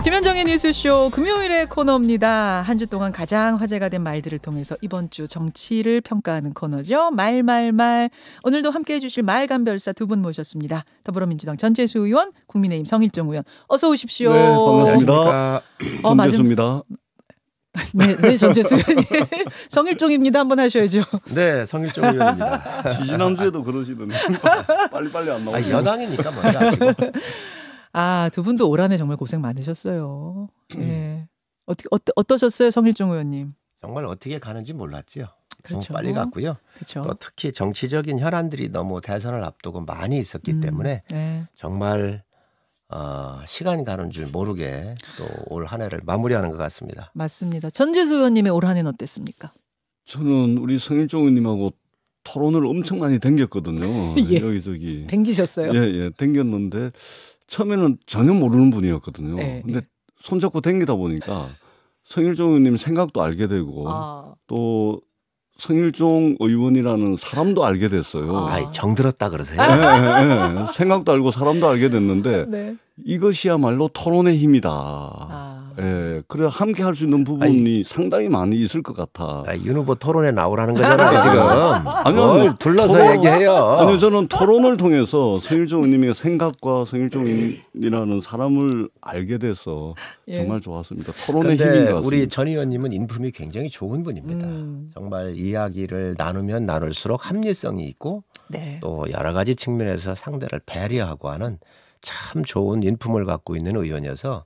김현정의 뉴스쇼 금요일의 코너입니다. 한 주 동안 가장 화제가 된 말들을 통해서 이번 주 정치를 평가하는 코너죠. 말말말. 오늘도 함께해 주실 말간별사 두 분 모셨습니다. 더불어민주당 전재수 의원, 국민의힘 성일종 의원. 어서 오십시오. 네, 반갑습니다. 전재수입니다. 네, 전재수 의원님. 성일종입니다. 한번 하셔야죠. 네, 성일종 의원입니다. 지난주에도 그러시던데 빨리빨리 안 나오고. 여당이니까 먼저 하시고. 두 분도 올 한 해 정말 고생 많으셨어요. 네. 어떠셨어요, 성일종 의원님? 정말 어떻게 가는지 몰랐죠. 그렇죠. 너무 빨리 갔고요. 그렇죠. 또 특히 정치적인 혈안들이 너무 대선을 앞두고 많이 있었기 때문에 네. 정말 시간이 가는 줄 모르게 또 올 한 해를 마무리하는 것 같습니다. 맞습니다. 전재수 의원님의 올 한 해는 어땠습니까? 저는 우리 성일종 의원님하고 토론을 엄청 많이 댕겼거든요. 예. 여기저기. 댕기셨어요? 예, 댕겼는데 처음에는 전혀 모르는 분이었거든요. 예, 근데 손잡고 댕기다 보니까 성일종 의원님 생각도 알게 되고 또 성일종 의원이라는 사람도 알게 됐어요. 정들었다 그러세요? 예. 생각도 알고 사람도 알게 됐는데 네. 이것이야말로 토론의 힘이다. 예, 그래 함께 할 수 있는 부분이 상당히 많이 있을 것 같아. 윤 후보 토론에 나오라는 거잖아요 지금. 아니요, 뭘 둘러서 토론, 얘기해요. 아니요, 저는 토론을 통해서 성일종 의원님의 생각과 성일종 의원이라는 사람을 알게 돼서 정말 좋았습니다. 토론의 힘인 것 같습니다. 우리 전 의원님은 인품이 굉장히 좋은 분입니다. 정말 이야기를 나누면 나눌수록 합리성이 있고 또 여러 가지 측면에서 상대를 배려하고 하는 참 좋은 인품을 갖고 있는 의원이어서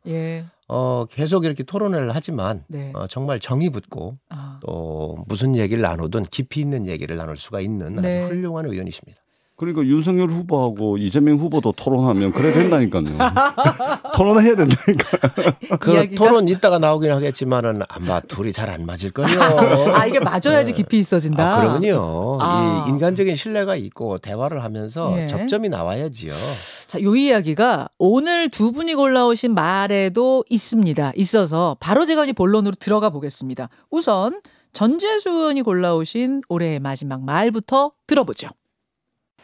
계속 이렇게 토론을 하지만 정말 정이 붙고 또 무슨 얘기를 나누든 깊이 있는 얘기를 나눌 수가 있는 아주 훌륭한 의원이십니다. 그러니까 윤석열 후보하고 이재명 후보도 토론하면 그래 된다니까요. 토론해야 된다니까. 그 토론 이따가 나오긴 하겠지만은 아마 둘이 잘 안 맞을 거요. 이게 맞아야지 깊이 있어진다. 그러면요. 이 인간적인 신뢰가 있고 대화를 하면서 접점이 나와야지요. 자, 요 이야기가 오늘 두 분이 골라오신 말에도 있어서 바로 제가 이제 본론으로 들어가 보겠습니다. 우선 전재수 의원이 골라오신 올해의 마지막 말부터 들어보죠.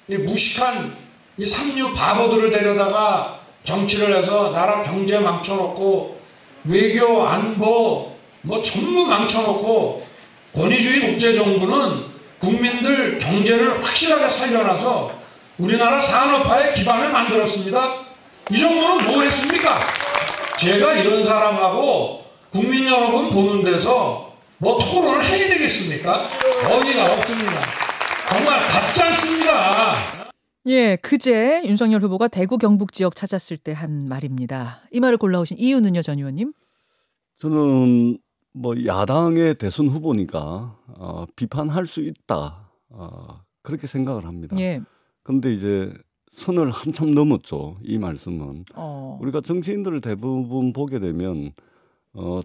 이 무식한 이 삼류 바보들을 데려다가 정치를 해서 나라 경제 망쳐놓고 외교 안보 뭐 전부 망쳐놓고 권위주의 독재 정부는 국민들 경제를 확실하게 살려놔서 우리나라 산업화의 기반을 만들었습니다. 이 정부는 뭐 했습니까? 제가 이런 사람하고 국민 여러분 보는 데서 뭐 토론을 해야 되겠습니까? 어디가 없습니다. 정말 같지 않습니다. 예, 그제 윤석열 후보가 대구 경북 지역 찾았을 때 한 말입니다. 이 말을 골라오신 이유는요, 전 의원님? 저는 뭐 야당의 대선 후보니까 비판할 수 있다. 그렇게 생각을 합니다. 그런데 이제 선을 한참 넘었죠. 이 말씀은. 우리가 정치인들을 대부분 보게 되면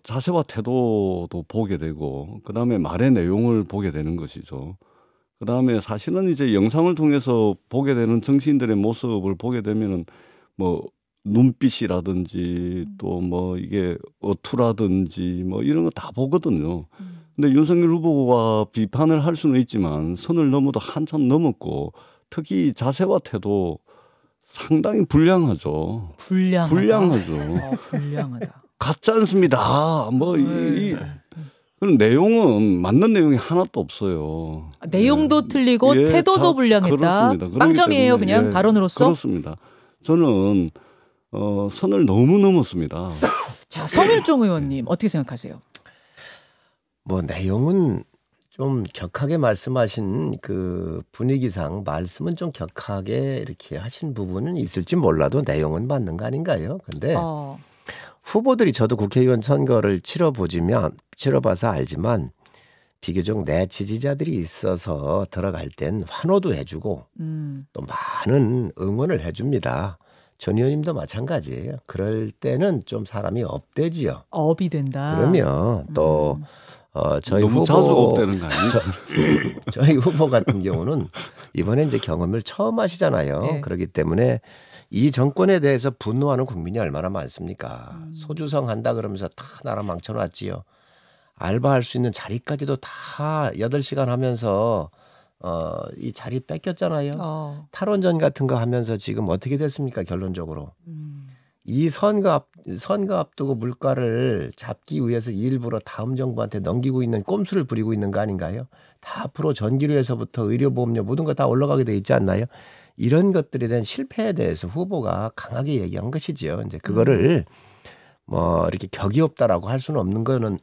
자세와 태도도 보게 되고 그다음에 말의 내용을 보게 되는 것이죠. 그다음에 사실은 이제 영상을 통해서 보게 되는 정치인들의 모습을 보게 되면은 뭐 눈빛이라든지 또 뭐 이게 어투라든지 뭐 이런 거 다 보거든요. 근데 윤석열 후보가 비판을 할 수는 있지만 선을 넘어도 한참 넘었고 특히 자세와 태도 상당히 불량하죠. 불량하죠. 불량하다. 같지 않습니다. 뭐 그런 내용은 맞는 내용이 하나도 없어요. 내용도 틀리고 태도도 불량했다. 그렇습니다. 빵점이에요, 그냥 발언으로서. 그렇습니다. 저는 선을 너무 넘었습니다. 자, 성일종 의원님 어떻게 생각하세요? 뭐 내용은 좀 격하게 말씀하신 그 분위기상 말씀은 좀 격하게 이렇게 하신 부분은 있을지 몰라도 내용은 맞는 거 아닌가요? 근데 후보들이 저도 국회의원 선거를 치러봐서 알지만 비교적 내 지지자들이 있어서 들어갈 땐 환호도 해주고 또 많은 응원을 해줍니다. 전 의원님도 마찬가지예요. 그럴 때는 좀 사람이 업되지요. 업이 된다. 그러면 또 저희 너무 후보 자주 업되는 거 아니에요? 저희 후보 같은 경우는 이번에 이제 경험을 처음 하시잖아요. 그렇기 때문에 이 정권에 대해서 분노하는 국민이 얼마나 많습니까? 소주성 한다 그러면서 다 나라 망쳐놨지요. 알바할 수 있는 자리까지도 다 8시간 하면서 이 자리 뺏겼잖아요. 탈원전 같은 거 하면서 지금 어떻게 됐습니까? 결론적으로. 이 선거 앞두고 물가를 잡기 위해서 일부러 다음 정부한테 넘기고 있는 꼼수를 부리고 있는 거 아닌가요? 다 앞으로 전기료에서부터 의료보험료 모든 거 다 올라가게 돼 있지 않나요? 이런 것들에 대한 실패에 대해서 후보가 강하게 얘기한 것이죠. 이제 그거를 뭐 이렇게 격이 없다라고 할 수는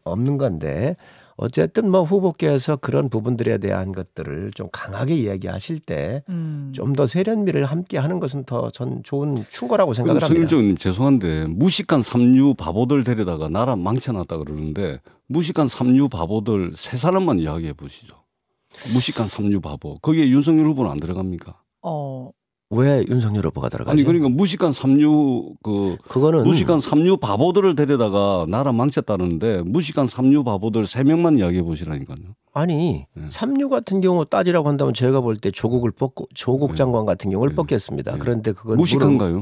없는 건데 어쨌든 뭐 후보께서 그런 부분들에 대한 것들을 좀 강하게 이야기하실 때 좀 더 세련미를 함께 하는 것은 더 전 좋은 충고라고 생각을 합니다. 성일정님 죄송한데 무식한 삼류 바보들 데려다가 나라 망쳐놨다 그러는데 무식한 삼류 바보들 세 사람만 이야기해 보시죠. 무식한 삼류 바보. 거기에 윤석열 후보는 안 들어갑니까? 왜 윤석열 후보가 들어가죠? 아니 그러니까 무식한 삼류 그거는 무식한 삼류 바보들을 데려다가 나라 망쳤다는데 무식한 삼류 바보들 3명만 이야기해 보시라니까요. 아니 삼류 같은 경우 따지라고 한다면 제가 볼 때 조국 장관 같은 경우를 뽑겠습니다. 그런데 그건 무식한가요?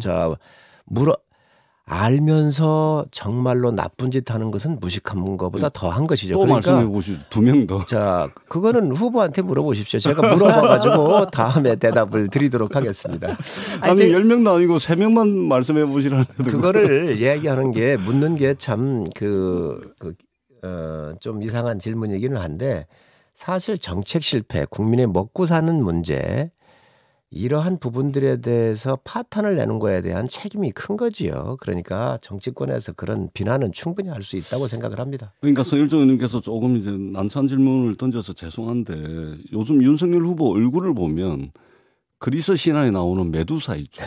알면서 정말로 나쁜 짓 하는 것은 무식한 것보다 더한 것이죠. 또 그러니까 말씀해 보시죠. 2명 더. 자, 그거는 후보한테 물어보십시오. 제가 물어봐가지고 다음에 대답을 드리도록 하겠습니다. 아니 10명도 아니고 3명만 말씀해 보시라는데 그거를 이야기하는 게 묻는 게 참 좀 이상한 질문이기는 한데 사실 정책 실패, 국민의 먹고 사는 문제 이러한 부분들에 대해서 파탄을 내는 거에 대한 책임이 큰 거지요. 그러니까 정치권에서 그런 비난은 충분히 할 수 있다고 생각을 합니다. 그러니까 성일정 의원님께서 조금 이제 난처한 질문을 던져서 죄송한데 요즘 윤석열 후보 얼굴을 보면 그리스 신화에 나오는 메두사 있죠.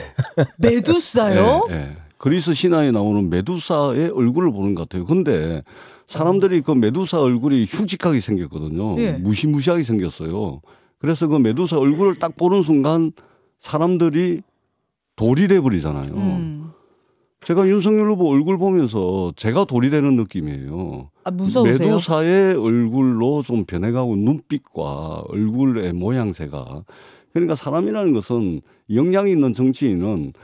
메두사요? 네. 그리스 신화에 나오는 메두사의 얼굴을 보는 것 같아요. 근데 사람들이 그 메두사 얼굴이 흉측하게 생겼거든요. 예. 무시무시하게 생겼어요. 그래서 그 메두사 얼굴을 딱 보는 순간 사람들이 돌이 돼버리잖아요. 제가 윤석열 후보 얼굴 보면서 제가 돌이 되는 느낌이에요. 무서우세요? 메두사의 얼굴로 좀 변해가고 눈빛과 얼굴의 모양새가. 그러니까 사람이라는 것은 역량이 있는 정치인은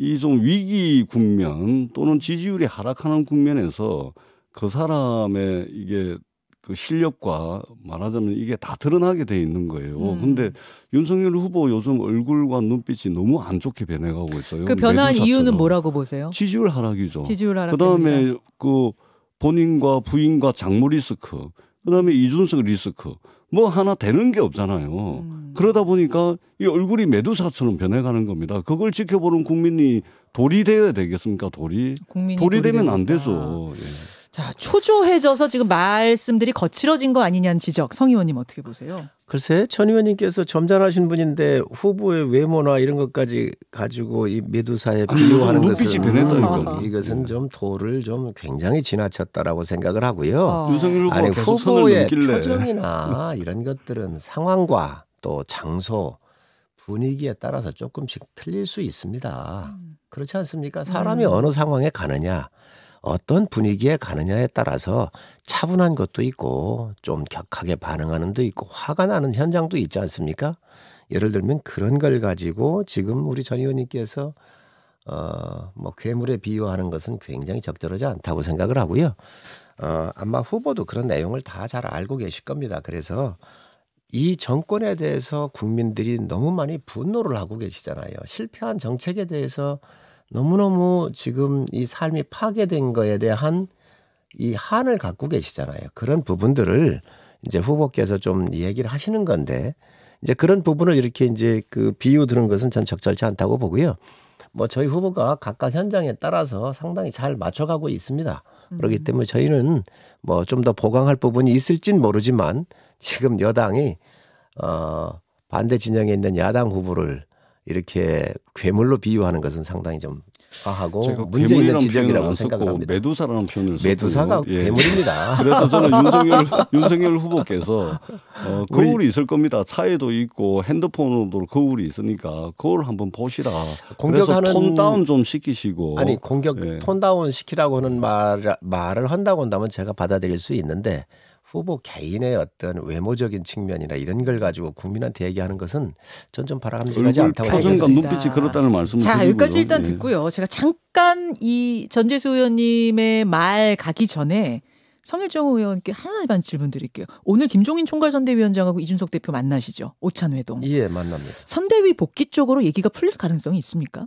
이 좀 위기 국면 또는 지지율이 하락하는 국면에서 그 사람의 이게 그 실력과 말하자면 이게 다 드러나게 돼 있는 거예요. 근데 윤석열 후보 요즘 얼굴과 눈빛이 너무 안 좋게 변해가고 있어요. 그 변한 메두사처럼. 이유는 뭐라고 보세요? 지지율 하락이죠. 지지율 하락. 그다음에 그 본인과 부인과 장모 리스크, 그다음에 이준석 리스크 뭐 하나 되는 게 없잖아요. 그러다 보니까 이 얼굴이 메두사처럼 변해가는 겁니다. 그걸 지켜보는 국민이 돌이 되어야 되겠습니까? 돌이 되면 안 되죠. 예. 자, 초조해져서 지금 말씀들이 거칠어진 거 아니냐는 지적. 성 의원님 어떻게 보세요? 글쎄 천 의원님께서 점잖으신 분인데 후보의 외모나 이런 것까지 가지고 이 메두사에 비유하는 눈빛이 변했다니까. 이것은 좀 도를 좀 굉장히 지나쳤다라고 생각을 하고요. 윤석열 후보가 아니 계속 선을 후보의 넘길래. 표정이나 이런 것들은 상황과 또 장소 분위기에 따라서 조금씩 틀릴 수 있습니다. 그렇지 않습니까? 사람이 어느 상황에 가느냐 어떤 분위기에 가느냐에 따라서 차분한 것도 있고 좀 격하게 반응하는 도 있고 화가 나는 현장도 있지 않습니까? 예를 들면 그런 걸 가지고 지금 우리 전 의원님께서 뭐 괴물에 비유하는 것은 굉장히 적절하지 않다고 생각을 하고요. 아마 후보도 그런 내용을 다 잘 알고 계실 겁니다. 그래서 이 정권에 대해서 국민들이 너무 많이 분노를 하고 계시잖아요. 실패한 정책에 대해서 너무너무 지금 이 삶이 파괴된 거에 대한 이 한을 갖고 계시잖아요. 그런 부분들을 이제 후보께서 좀 얘기를 하시는 건데 이제 그런 부분을 이렇게 이제 그 비유 드는 것은 전 적절치 않다고 보고요. 뭐 저희 후보가 각각 현장에 따라서 상당히 잘 맞춰가고 있습니다. 그렇기 때문에 저희는 뭐 좀 더 보강할 부분이 있을진 모르지만 지금 여당이 반대 진영에 있는 야당 후보를 이렇게 괴물로 비유하는 것은 상당히 좀 과하고 문제 있는 지적이라고 생각합니다. 메두사라는 표현을 메두사가 썼고요. 예. 괴물입니다. 그래서 저는 윤석열 후보께서 거울이 있을 겁니다. 차에도 있고 핸드폰으로도 거울이 있으니까 거울 한번 보시라. 그래서 톤 다운 좀 시키시고. 아니 톤 다운 시키라고 하는 말을 한다고 한다면 제가 받아들일 수 있는데 후보 개인의 어떤 외모적인 측면이나 이런 걸 가지고 국민한테 얘기하는 것은 전 좀 바람직하지 않다고 생각합니다. 표정과 눈빛이 그렇다는 말씀을 자, 드리고요. 여기까지 일단 예. 듣고요. 제가 잠깐 이 전재수 의원님의 말 가기 전에 성일정 의원께 하나만 질문 드릴게요. 오늘 김종인 총괄선대위원장하고 이준석 대표 만나시죠? 오찬 회동. 예, 만납니다. 선대위 복귀 쪽으로 얘기가 풀릴 가능성이 있습니까?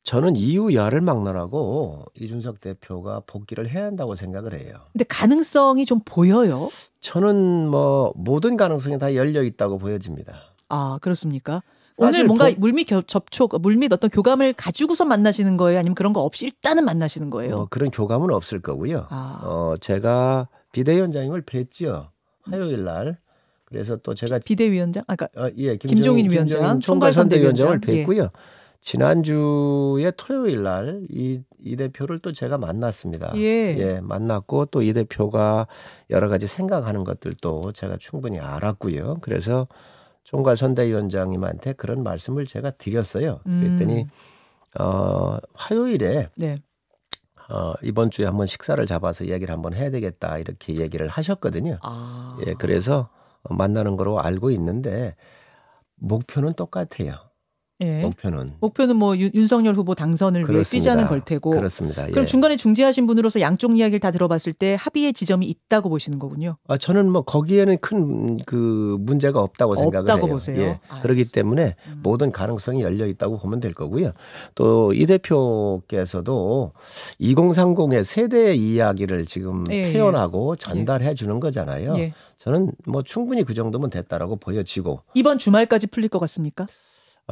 저는 이후 열을 막론하고 이준석 대표가 복귀를 해야 한다고 생각을 해요. 근데 가능성이 좀 보여요? 저는 뭐 모든 가능성이 다 열려 있다고 보여집니다. 아, 그렇습니까? 오늘 뭔가 물밑 접촉, 물밑 어떤 교감을 가지고서 만나시는 거예요? 아니면 그런 거 없이 일단은 만나시는 거예요? 그런 교감은 없을 거고요. 제가 비대위원장님을 뵀죠. 화요일 날. 그래서 또 제가 비대위원장? 아까 예, 김종인 위원장, 총괄선대위원장을 뵀고요. 예. 지난주에 토요일 날 이 대표를 또 제가 만났습니다. 예, 만났고 또 이 대표가 여러 가지 생각하는 것들도 제가 충분히 알았고요. 그래서 총괄선대위원장님한테 그런 말씀을 제가 드렸어요. 그랬더니 화요일에 네. 이번 주에 한번 식사를 잡아서 얘기를 한번 해야 되겠다 이렇게 얘기를 하셨거든요. 예, 그래서 만나는 거로 알고 있는데 목표는 똑같아요. 예. 목표는 뭐 윤석열 후보 당선을 그렇습니다. 위해 뛰자는 걸 테고. 그렇습니다. 그럼 예. 중간에 중재하신 분으로서 양쪽 이야기를 다 들어봤을 때 합의의 지점이 있다고 보시는 거군요. 저는 뭐 거기에는 큰 그 문제가 없다고 생각을 해요. 보세요. 예. 그렇기 때문에 모든 가능성이 열려 있다고 보면 될 거고요. 또 이 대표께서도 2030의 세대 이야기를 지금 표현하고 전달해 주는 거잖아요. 예. 저는 뭐 충분히 그 정도면 됐다라고 보여지고. 이번 주말까지 풀릴 것 같습니까?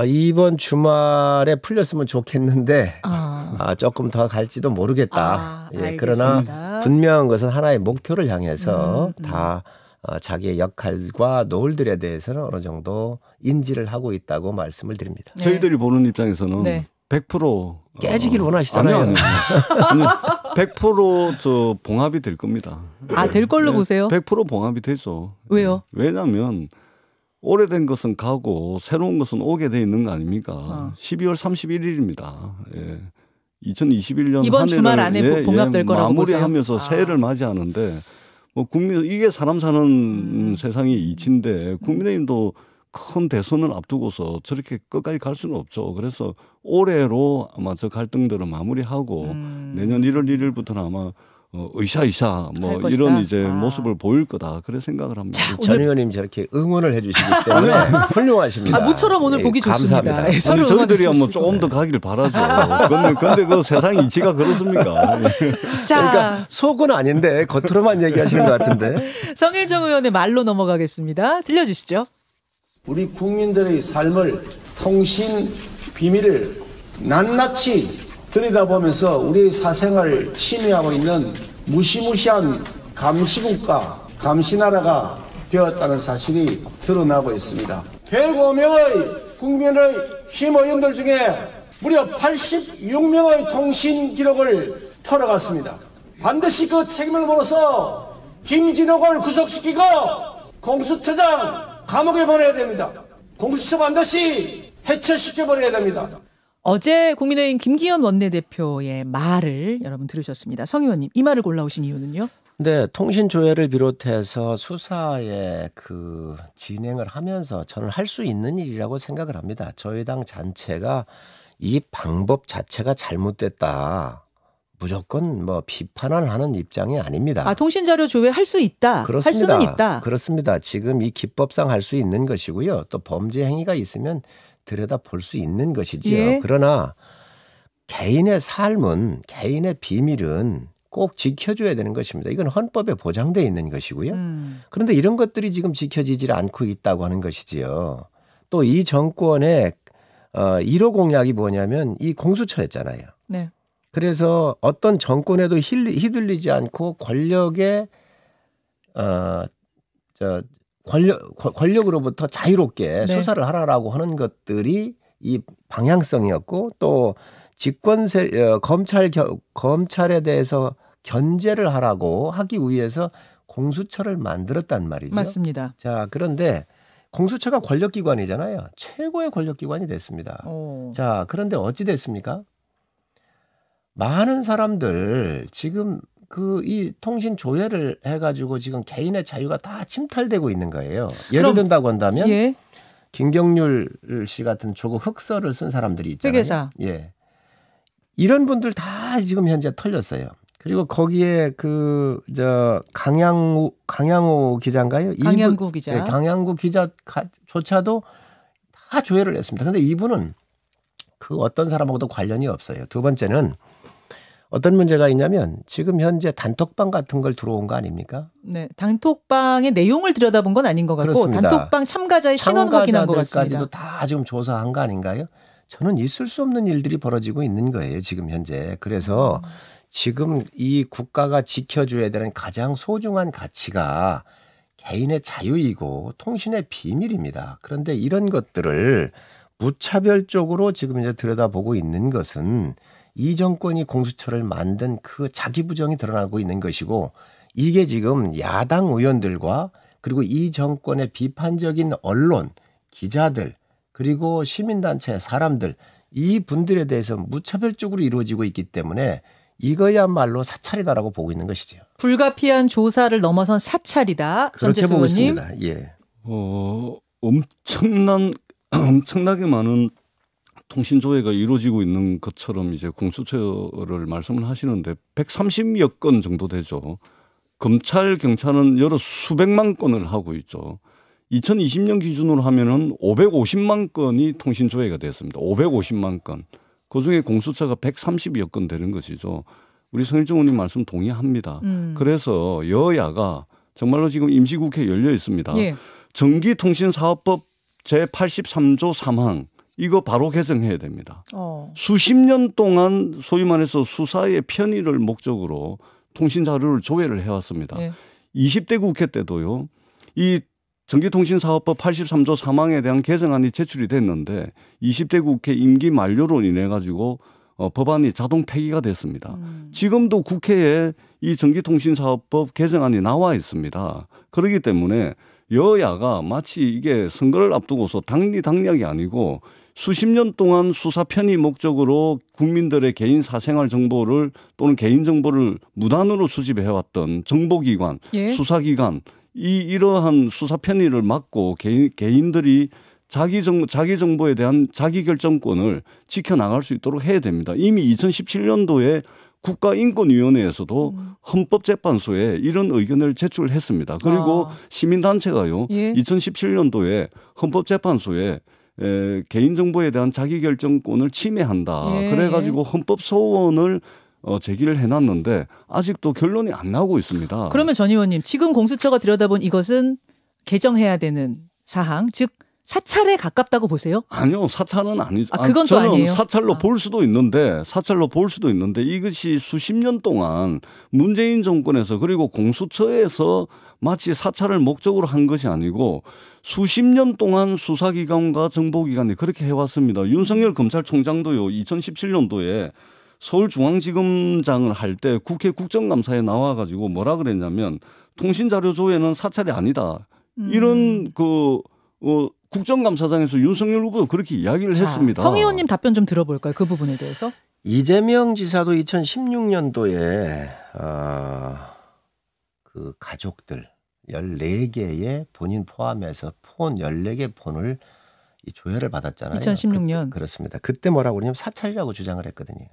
이번 주말에 풀렸으면 좋겠는데 조금 더 갈지도 모르겠다. 예, 그러나 분명한 것은 하나의 목표를 향해서 다 자기의 역할과 노을들에 대해서는 어느 정도 인지를 하고 있다고 말씀을 드립니다. 네. 저희들이 보는 입장에서는 100% 깨지길 원하시잖아요. 아니요. 100% 저 봉합이 될 겁니다. 될 걸로 보세요? 100% 봉합이 되죠. 왜요? 왜냐하면 오래된 것은 가고 새로운 것은 오게 돼 있는 거 아닙니까? 12월 31일입니다. 예. 2021년 이번 주말 안에 봉합될 거라고 마무리하면서 보세요? 새해를 맞이하는데 뭐 이게 사람 사는 세상의 이치인데 국민의힘도 큰 대선을 앞두고서 저렇게 끝까지 갈 수는 없죠. 그래서 올해로 아마 저 갈등들을 마무리하고 내년 1월 1일부터는 아마 의샤 뭐 이런 이제 모습을 보일 거다 그런 생각을 합니다. 전 의원님 저렇게 응원을 해주시기 때문에 훌륭하십니다. 모처럼 오늘 보기 좋습니다. 감사합니다. 아니, 저희들이 뭐 조금 더 가길 바라죠. 근데 그 세상 이치가 그렇습니까? 그러니까 속은 아닌데 겉으로만 얘기하시는 것 같은데. 성일정 의원의 말로 넘어가겠습니다. 들려주시죠. 우리 국민들의 삶을 통신 비밀을 낱낱이 들여다보면서 우리의 사생활을 침해하고 있는 무시무시한 감시국가, 감시나라가 되었다는 사실이 드러나고 있습니다. 105명의 국민의힘 의원들 중에 무려 86명의 통신 기록을 털어갔습니다. 반드시 그 책임을 물어서 김진옥을 구속시키고 공수처장 감옥에 보내야 됩니다. 공수처 반드시 해체시켜버려야 됩니다. 어제 국민의힘 김기현 원내대표의 말을 여러분 들으셨습니다. 성 의원님, 이 말을 골라오신 이유는요? 네, 통신조회를 비롯해서 수사의 그 진행을 하면서 저는 할 수 있는 일이라고 생각을 합니다. 저희 당 전체가 이 방법 자체가 잘못됐다. 무조건 뭐 비판을 하는 입장이 아닙니다. 통신자료 조회 할 수 있다. 그렇습니다. 할 수는 있다. 그렇습니다. 지금 이 기법상 할 수 있는 것이고요. 또 범죄 행위가 있으면 들여다 볼 수 있는 것이지요. 예. 그러나 개인의 삶은, 개인의 비밀은 꼭 지켜줘야 되는 것입니다. 이건 헌법에 보장되어 있는 것이고요. 그런데 이런 것들이 지금 지켜지질 않고 있다고 하는 것이지요. 또 이 정권의 1호 공약이 뭐냐면 이 공수처였잖아요. 네. 그래서 어떤 정권에도 휘둘리지 않고 권력의 권력으로부터 자유롭게 수사를 하라라고 하는 것들이 이 방향성이었고 또 검찰에 대해서 견제를 하라고 하기 위해서 공수처를 만들었단 말이죠. 맞습니다. 자, 그런데 공수처가 권력기관이잖아요. 최고의 권력기관이 됐습니다. 자, 그런데 어찌 됐습니까? 많은 사람들 지금 이 통신 조회를 해가지고 지금 개인의 자유가 다 침탈되고 있는 거예요. 예를 든다고 한다면 김경률 씨 같은 조국 흑서를 쓴 사람들이 있잖아요. 회계사. 예. 이런 분들 다 지금 현재 털렸어요. 그리고 거기에 강양호 기자인가요? 강양구 기자. 네, 강양구 기자조차도 다 조회를 했습니다. 그런데 이분은 그 어떤 사람하고도 관련이 없어요. 두 번째는 어떤 문제가 있냐면 지금 현재 단톡방 같은 걸 들어온 거 아닙니까? 네, 단톡방의 내용을 들여다본 건 아닌 것 같고 그렇습니다. 단톡방 참가자의 신원 확인한 것 같습니다. 참가자들까지도 다 지금 조사한 거 아닌가요? 저는 있을 수 없는 일들이 벌어지고 있는 거예요. 지금 현재. 그래서 지금 이 국가가 지켜줘야 되는 가장 소중한 가치가 개인의 자유이고 통신의 비밀입니다. 그런데 이런 것들을 무차별적으로 지금 이제 들여다보고 있는 것은 이 정권이 공수처를 만든 그 자기부정이 드러나고 있는 것이고 이게 지금 야당 의원들과 그리고 이 정권의 비판적인 언론, 기자들 그리고 시민단체 사람들 이 분들에 대해서 무차별적으로 이루어지고 있기 때문에 이거야말로 사찰이다라고 보고 있는 것이죠. 불가피한 조사를 넘어선 사찰이다. 그렇게 보고 있습니다. 예. 엄청나게 많은 통신 조회가 이루어지고 있는 것처럼 이제 공수처를 말씀을 하시는데 130여 건 정도 되죠. 검찰, 경찰은 여러 수백만 건을 하고 있죠. 2020년 기준으로 하면은 550만 건이 통신 조회가 됐습니다. 550만 건. 그중에 공수처가 130여 건 되는 것이죠. 우리 성일종 의원님 말씀 동의합니다. 그래서 여야가 정말로 지금 임시국회 열려 있습니다. 예. 전기통신사업법 제83조 3항 이거 바로 개정해야 됩니다. 수십 년 동안 소위 말해서 수사의 편의를 목적으로 통신 자료를 조회를 해왔습니다. 예. 20대 국회 때도요. 이 전기통신사업법 83조 3항에 대한 개정안이 제출이 됐는데 20대 국회 임기 만료로 인해 가지고 법안이 자동 폐기가 됐습니다. 지금도 국회에 이 전기통신사업법 개정안이 나와 있습니다. 그렇기 때문에 여야가 마치 이게 선거를 앞두고서 당리당략이 아니고 수십 년 동안 수사 편의 목적으로 국민들의 개인 사생활 정보를 또는 개인 정보를 무단으로 수집해왔던 정보기관, 예. 수사기관 이러한 수사 편의를 막고 개인들이 자기 정보에 대한 자기 결정권을 지켜나갈 수 있도록 해야 됩니다. 이미 2017년도에 국가인권위원회에서도 헌법재판소에 이런 의견을 제출했습니다. 그리고 시민단체가요. 예. 2017년도에 헌법재판소에 개인정보에 대한 자기결정권을 침해한다. 예. 그래가지고 헌법소원을 제기를 해놨는데 아직도 결론이 안 나오고 있습니다. 그러면 전 의원님 지금 공수처가 들여다본 이것은 개정해야 되는 사항 즉 사찰에 가깝다고 보세요? 아니요. 사찰은 아니죠. 그건 또 저는 아니에요? 사찰로 볼 수도 있는데 이것이 수십 년 동안 문재인 정권에서 그리고 공수처에서 마치 사찰을 목적으로 한 것이 아니고 수십 년 동안 수사기관과 정보기관이 그렇게 해왔습니다. 윤석열 검찰총장도요. 2017년도에 서울중앙지검장을 할 때 국회 국정감사에 나와가지고 뭐라 그랬냐면 통신자료 조회는 사찰이 아니다. 이런 국정감사장에서 윤석열 후보도 그렇게 이야기를 했습니다. 성 의원님 답변 좀 들어볼까요? 그 부분에 대해서. 이재명 지사도 2016년도에 그 가족들 14개의 본인 포함해서 폰 14개 폰을 이 조회를 받았잖아요. 2016년. 그렇습니다. 그때 뭐라고 그러냐면 사찰이라고 주장을 했거든요.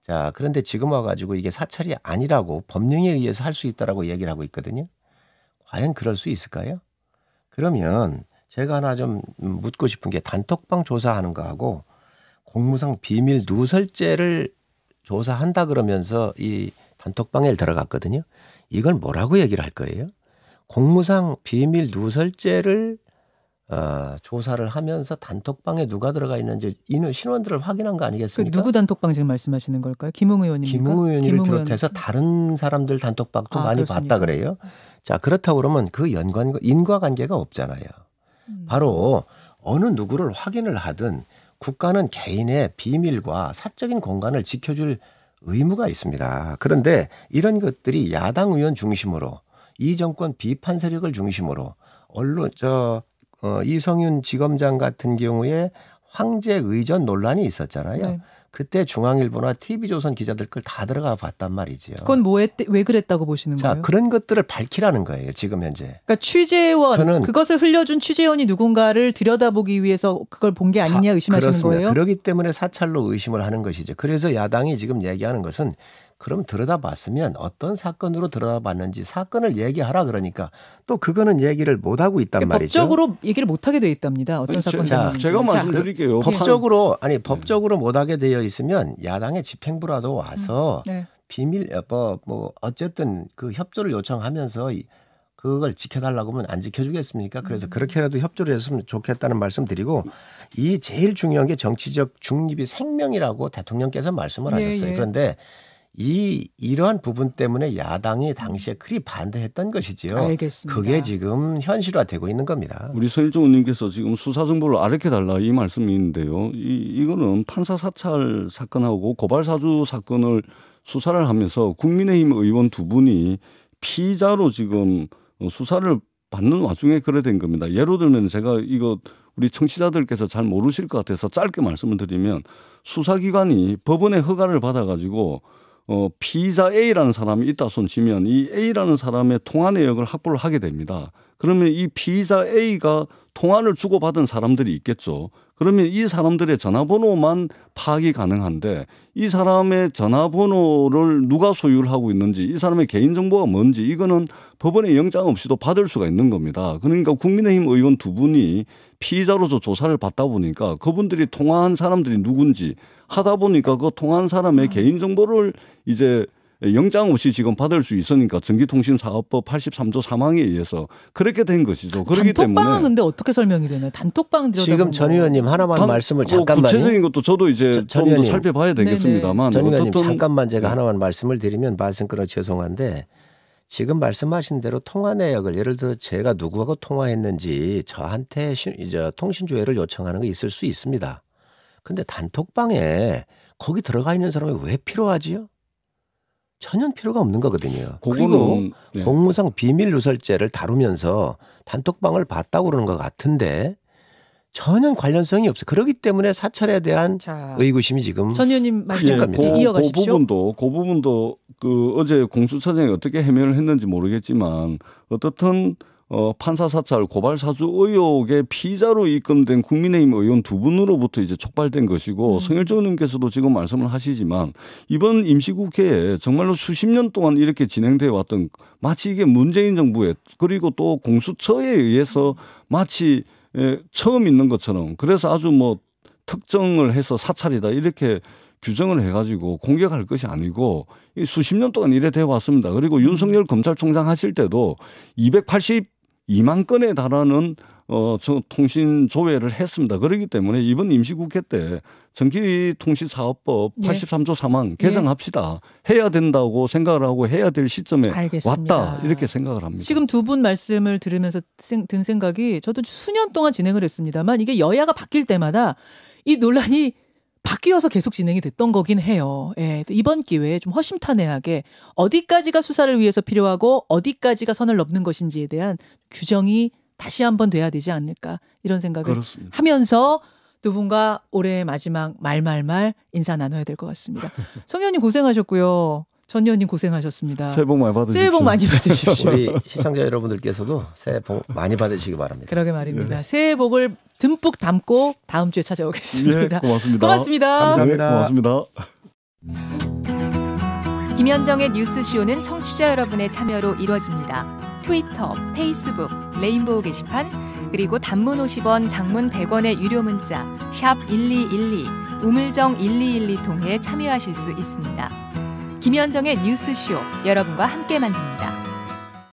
자, 그런데 지금 와가지고 이게 사찰이 아니라고 법령에 의해서 할 수 있다라고 얘기를 하고 있거든요. 과연 그럴 수 있을까요? 그러면 제가 하나 좀 묻고 싶은 게 단톡방 조사하는 거하고 공무상 비밀 누설죄를 조사한다 그러면서 이 단톡방에 들어갔거든요. 이걸 뭐라고 얘기를 할 거예요? 공무상 비밀 누설죄를 조사를 하면서 단톡방에 누가 들어가 있는지 신원들을 확인한 거 아니겠습니까? 누구 단톡방 지금 말씀하시는 걸까요? 김웅 의원입니까? 김웅 의원을 비롯해서 다른 사람들 단톡방도 많이 그렇습니까? 봤다 그래요. 자, 그렇다고 그러면 그 인과관계가 없잖아요. 바로 어느 누구를 확인을 하든 국가는 개인의 비밀과 사적인 공간을 지켜줄 의무가 있습니다. 그런데 이런 것들이 야당 의원 중심으로 이 정권 비판 세력을 중심으로 언론 이성윤 지검장 같은 경우에 황제 의전 논란이 있었잖아요. 네. 그때 중앙일보나 TV조선 기자들 걸 다 들어가 봤단 말이죠. 그건 왜 그랬다고 보시는 자, 거예요? 그런 것들을 밝히라는 거예요. 지금 현재. 그러니까 취재원, 그것을 흘려준 취재원이 누군가를 들여다보기 위해서 그걸 본 게 아니냐 의심하시는 그렇습니다. 거예요? 그렇기 때문에 사찰로 의심을 하는 것이죠. 그래서 야당이 지금 얘기하는 것은 그럼 들여다봤으면 어떤 사건으로 들여다봤는지 사건을 얘기하라 그러니까 또 그거는 얘기를 못하고 있단 그러니까 말이죠. 법적으로 얘기를 못하게 돼 있답니다. 어떤 사건 때문인지. 제가 말씀드릴게요. 법적으로 못하게 되어 있으면 야당의 집행부라도 와서 네. 비밀 뭐 어쨌든 그 협조를 요청하면서 그걸 지켜달라고 하면 안 지켜주겠습니까? 그래서 그렇게라도 협조를 했으면 좋겠다는 말씀드리고 이 제일 중요한 게 정치적 중립이 생명이라고 대통령께서 말씀을 하셨어요. 그런데 이러한 부분 때문에 야당이 당시에 그리 반대했던 것이지요. 알겠습니다. 그게 지금 현실화되고 있는 겁니다. 우리 서일종 의원님께서 지금 수사 정보를 아르켜달라 이 말씀이 있는데요. 이거는 판사 사찰 사건하고 고발 사주 사건을 수사를 하면서 국민의힘 의원 두 분이 피의자로 지금 수사를 받는 와중에 그래 된 겁니다. 예로 들면 제가 이거 우리 청취자들께서 잘 모르실 것 같아서 짧게 말씀을 드리면 수사기관이 법원의 허가를 받아가지고 피의자 A라는 사람이 있다 손 치면 이 A라는 사람의 통화 내역을 확보를 하게 됩니다. 그러면 이 피의자 A가 통화를 주고받은 사람들이 있겠죠. 그러면 이 사람들의 전화번호만 파악이 가능한데 이 사람의 전화번호를 누가 소유를 하고 있는지 이 사람의 개인정보가 뭔지 이거는 법원의 영장 없이도 받을 수가 있는 겁니다. 그러니까 국민의힘 의원 두 분이 피의자로서 조사를 받다 보니까 그분들이 통화한 사람들이 누군지 하다 보니까 그 통화한 사람의 개인정보를 이제 영장 없이 지금 받을 수 있으니까 전기통신사업법 83조 3항에 의해서 그렇게 된 것이죠. 그렇기 때문에 단톡방은 근데 어떻게 설명이 되나요? 단톡방 지금 전 의원님 하나만 말씀을 잠깐만요. 구체적인 것도 저도 이제 좀 더 살펴봐야 되겠습니다만 전 의원님 잠깐만 제가 하나만 말씀을 드리면 말씀 끊어 죄송한데 지금 말씀하신 대로 통화 내역을 예를 들어 제가 누구하고 통화했는지 저한테 이제 통신조회를 요청하는 거 있을 수 있습니다. 근데 단톡방에 거기 들어가 있는 사람이 왜 필요하지요? 전혀 필요가 없는 거거든요. 그리고 공무상 비밀 누설죄를 다루면서 단톡방을 봤다고 그러는 것 같은데 전혀 관련성이 없어요. 그렇기 때문에 사찰에 대한 의구심이 지금 전 의원님 말씀 이어가십시오. 그 부분도 그 어제 공수처장이 어떻게 해명을 했는지 모르겠지만 어떻든 판사 사찰 고발 사주 의혹의 피의자로 입건된 국민의힘 의원 두 분으로부터 이제 촉발된 것이고 성일종 의원님께서도 지금 말씀을 하시지만 이번 임시국회에 정말로 수십 년 동안 이렇게 진행되어 왔던 마치 이게 문재인 정부의 그리고 또 공수처에 의해서 마치 처음 있는 것처럼 그래서 아주 뭐 특정을 해서 사찰이다 이렇게 규정을 해가지고 공격할 것이 아니고 수십 년 동안 이래 되어 왔습니다. 그리고 윤석열 검찰총장 하실 때도 282만 건에 달하는 통신 조회를 했습니다. 그렇기 때문에 이번 임시국회 때 전기통신사업법 83조 3항 개정합시다. 해야 된다고 생각을 하고 해야 될 시점에 알겠습니다. 왔다 이렇게 생각을 합니다. 지금 두 분 말씀을 들으면서 든 생각이 저도 수년 동안 진행을 했습니다만 이게 여야가 바뀔 때마다 이 논란이 바뀌어서 계속 진행이 됐던 거긴 해요. 예, 이번 기회에 좀 허심탄회하게 어디까지가 수사를 위해서 필요하고 어디까지가 선을 넘는 것인지에 대한 규정이 다시 한번 돼야 되지 않을까 이런 생각을 그렇습니다. 하면서 두 분과 올해 마지막 말말말 인사 나눠야 될 것 같습니다. 성 의원님 고생하셨고요. 전 의원님 고생하셨습니다. 새해 복 많이 받으십시오. 새해 복 많이 받으십시오. 우리 시청자 여러분들께서도 새해 복 많이 받으시기 바랍니다. 그러게 말입니다. 네. 새해 복을 듬뿍 담고 다음 주에 찾아오겠습니다. 예, 고맙습니다. 고맙습니다. 감사합니다. 네, 고맙습니다. 김현정의 뉴스쇼는 청취자 여러분의 참여로 이루어집니다. 트위터, 페이스북, 레인보우 게시판 그리고 단문 50원, 장문 100원의 유료 문자 샵 1212, 우물정 1212 통해 참여하실 수 있습니다. 김현정의 뉴스쇼 여러분과 함께 만듭니다.